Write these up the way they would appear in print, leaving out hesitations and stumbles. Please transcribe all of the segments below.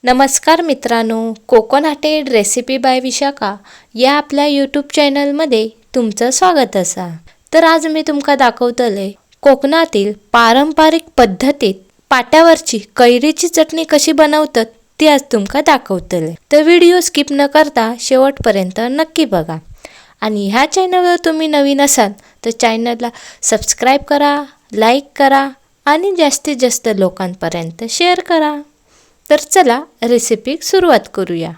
नमस्कार मित्रांनो, कोकणाटेड recipe bye Vishakha या आपल्या यूट्यूब चॅनलमध्ये तुमचं स्वागत असा। तर आज मी तुमका दाखवतले कोकणातील पारंपरिक पद्धतीत पाट्यावरची कैरीची चटणी कशी बनवतात ती आज तुमका दाखवतले। तर व्हिडिओ स्किप न करता शेवटपर्यंत नक्की बघा। आणि ह्या चॅनलवर तुम्ही नवीन असाल तर चॅनलला सबस्क्राइब करा, लाईक करा आणि जास्तीत जास्त लोकांपर्यंत शेअर करा। तर चला रेसिपी सुरुवात करूया।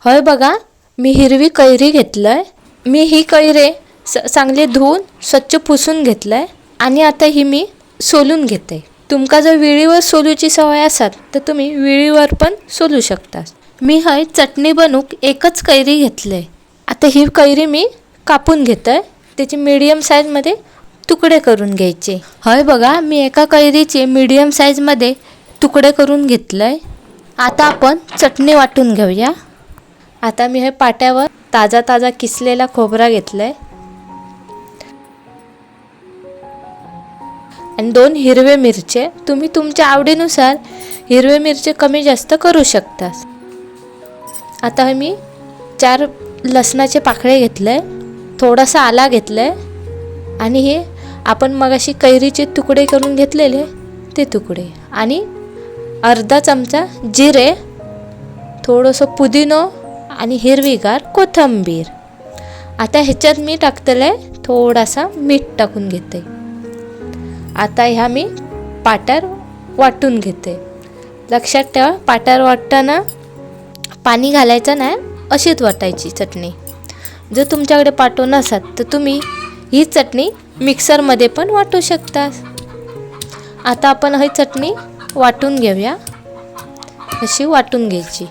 होय बघा, मी हिरवी कैरी घेतलंय। मी ही कैरी चांगली धुवून स्वच्छ पुसून घेतलंय आणि आता ही मी सोलून घेते। तुमका जर विळीवर सोलूची सवय असाल तर तुम्ही विळीवर पण सोलू शकता। मी हय चटणी बनवूक एकच कैरी घेतले। आता ही कैरी मी कापून घेतोय, त्याची मीडियम साइज मध्ये तुकडे करून घ्यायचे। होय बघा, मी एका कैरीचे मीडियम साइज मध्ये तुकडे करून घेतलंय। आता आपण चटणी वाटून घेऊया। आता मी हे पाट्यावर ताजा किसलेला खोबरा घेतलाय आणि 2 हिरवे मिरचे। तुम्ही तुमच्या आवडीनुसार हिरवे मिरचे कमी जास्त करू शकता। आता मी 4 लसणाचे पाकळे घेतले, थोडासा आला घेतलाय आणि हे आपण मगाशी कैरीचे तुकडे करून घेतलेले ते तुकडे आणि अर्धा चमचा जिरे, थोडंसं पुदिनो आणि हिरवीगार कोथिंबीर। आता ह्याच्यात मी टाकतले थोडासा मीठ टाकून घेते। आता ह्या मी पाट्यावर वाटून घेते। लक्षात ठेवा, पाट्यावर वाटताना पाणी घालायचं नाही, अशीच वाटायची चटणी। जर तुमच्याकडे पाटो नसत तर तुम्ही ही चटणी मिक्सरमध्ये पण वाटू शकता। आता आपण ही चटणी वाटून घेऊया। अशी वाटून घ्यायची।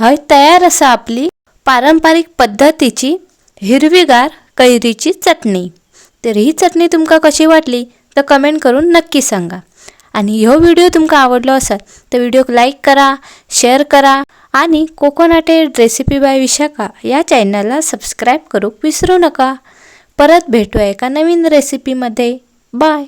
हय तयार असा आपली पारंपरिक पद्धतीची हिरवीगार कैरीची चटणी। तर ही चटणी तुमका कशी वाटली तर कमेंट करून नक्की सांगा। आणि ह्यो व्हिडिओ तुमका आवडलो असेल तर व्हिडिओक लाईक करा, शेअर करा आणि कोकणाटेड रेसिपी बाय विशाखा या चॅनलला सबस्क्राइब करूक विसरू नका। परत भेटूया एका नवीन रेसिपीमध्ये। बाय।